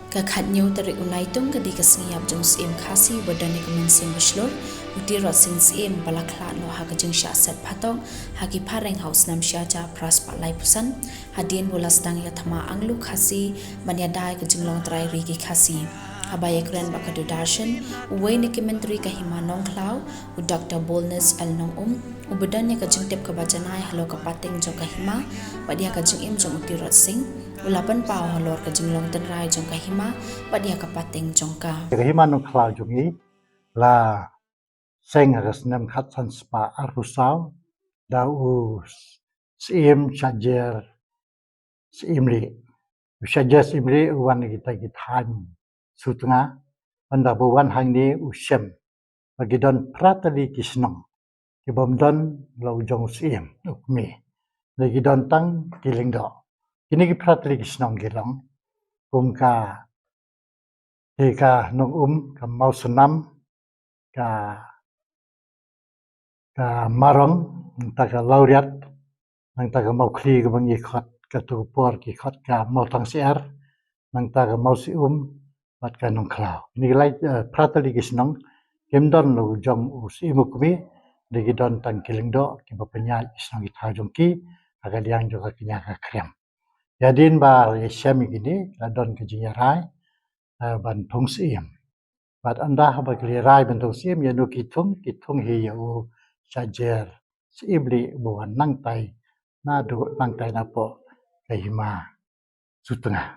Kakhatnyo tarik unay tung kadi kasngiyap jong sim khasi wadani kamen sim baslor uti rot sin sim balakla no ha kajing sya set patong hagi pareng house nam sya ja pras palai pusan hadien bolas dang ya thama anglu khasi manyadai kajing long trai rigi khasi habaya kren bakadu darshan uwe ni kementri kahima nong klau u Dr. Bolness al nong ubedanya kajing tep kabajanai halo kapateng jong kahima padia kajing im jong uti rot sing ulapan pau halor kajing long tenrai jong kahima padia kapateng jong ka kahima nong klau jongi la seng agas nem khatsan spa arusau da u sim chajer simli chajer simli wan kita githan sutnga anda buwan hangni usem bagidon pratali kisnong kibomdon lo jong sim ukmi legidon tang kilingdo kini ki pratali kisnong gilong kumka eka nong ka mau senam ka marong taga laureat nang taga mau kli ka bang ikot ka tupor ki khot ka mau tang siar nang taga mau si bat ka nong klau ini lai pratali kisnong kemdon lo jong usi mukmi degi don tang kilingdo ki bapenya kisnong ita jongki aga liang juga kinya ka krem yadin ba syami gini ladon ke jinyarai ban thong sim bat anda ba rai ban thong sim ya no kitung hi yo chajer sibli buan nang tai na do nang tai na po kahima sutengah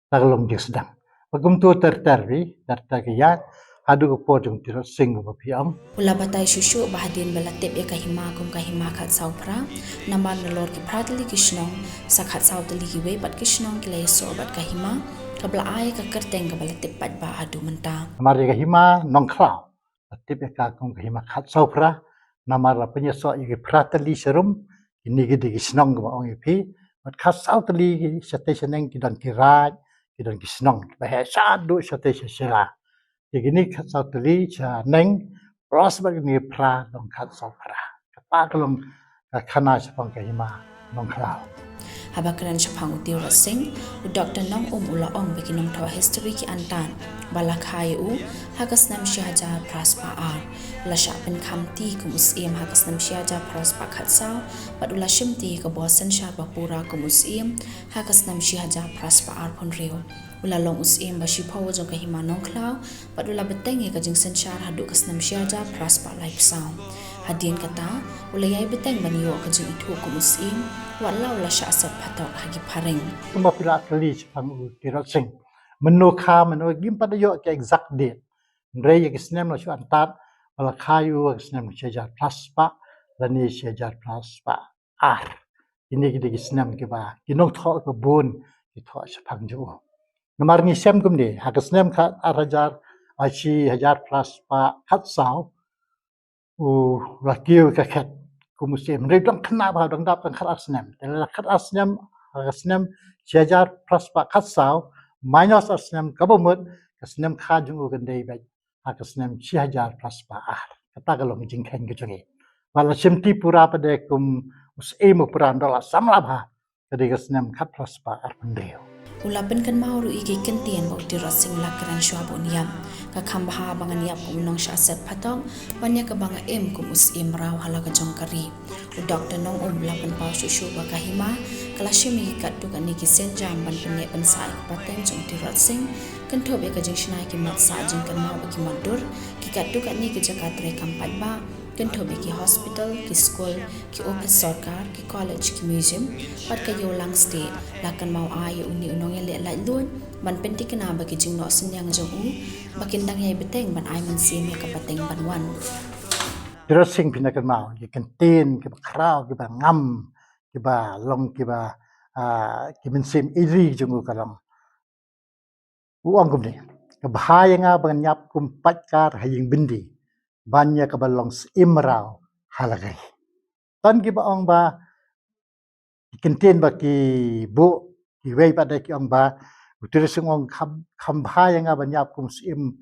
taglong dia sedang pagum tu tertarwi tertagiya adu ko jong tiro sing ba piam ula batai shushu bahadin balatep ya kahima kum kahima khat saupra naman nalor ki pratli kishnong sakhat sautli ki we bat kishnong kilai so bat kahima kabla ai ka kerteng ka balatep pat ba adu menta mari kahima nong klau tip ka kum kahima khat saupra namar la penyeso i pratli serum ini gidi kisnong ba ong ipi mat khas sautli station yang kidan kiraj kidan kisnong ba he sadu station sila ini khas sautli cha neng pros ba ni pra dong khas saupra kapa kelong khana sepang kahima nong klau habakran chapang uti rasing u Dr. Nong ula ong beginong tawa history ki antan balakhai u hagas nam shaja praspa ar la shapen khamti kumus em hagas nam shaja praspa khatsa padula shimti ka bosan sha bapura kumus em hagas nam shaja praspa ar phonreo ula long us em ba shi phaw jong ka hima nong klau padula beteng ka jing sanchar hadu kas nam shaja praspa life sound hadien kata ulayai beteng baniyo ka jing itu kumus em walau la sya asap patok hagi paring kuma pila kali sepang tirot sing menukha meno gim pada yo ke exact date ndre ye kisnem no shu antat wala khayu kisnem shajar plaspa lani shajar plaspa ar ini gidi kisnem ke ba kinong tho ko bun ki tho sepang jo namar ni sem kum ni ha kisnem kha arajar ashi hajar plaspa khat sao u rakiu ka khat kumusem redang kena ba dang dap khat asnem tel khat asnem shajar plaspa khat sao minus asnem kabumut kasnem kha jungu gandei ba kasnem shajar plaspa ah kata kalong jing khen ke jongi wala simti pura pade kum us emu pura ndola samlabha kadi kasnem khat plaspa ar pendeo ulapen kan mauru igi kentien ba uti rasing lakran shwabo niam ka khambha bangan yap kum nong sha set patong banya ka banga em kum us em raw hala ka jong kari u Dr. Nong lapen pa shushu ba kahima kalashimi kat tu kan ni ki senjam ban penne ban sai pateng jong ti rasing kan thobe ka jing shnai ki mat sa jing kan mau ki madur ki kat tu kan ni ki jakatre kampai ba kan thobe ki hospital ki school ki office sarkar ki college ki museum pat ka yo lang stay lakan mau ai uni unong le lai luan ban penti kana ba ki jing no senyang jong u bakin dang yai beteng ban ai man sim ka pateng ban wan dressing pinakan mau ki kentin ki kraw ki ba ngam ki ba long ki ba ki min sim iri jungu kalam uang kum ni ka bahaya nga banyap kum patkar haying bindi banya ka balong imraw halagai tan ki ba ong ba kentin ba ki bu ki wei pada ki ong ba utir sing ong kham bahaya nga banyap kum sim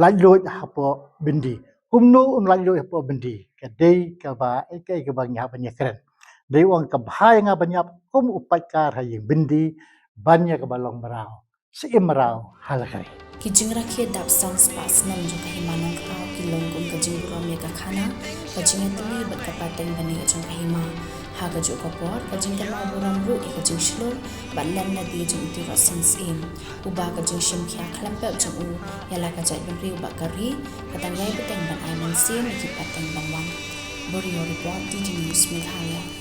lajlo hapo bindi kumno lajlo hapo bindi ka dei ka ba ekai ka banya banya keren dei ong ka bahaya nga banyap kum upatkar haying bindi banya ka balong maraw si imraw halakari. Kijing rakyat dap sang spas nam jo kahimanong kau kilong kum kajing buram ya kakhana kajing etli bat kapateng bani kajong kahima ha kajo kapor kajing kamau buram ru kajing shlor bat len na di jong ti rasing sim uba kajing shim khya khlampe jong u yala kajai benri uba kari katang yai beteng ban ai man sim ki pateng bangwang Borio report DG News Meghalaya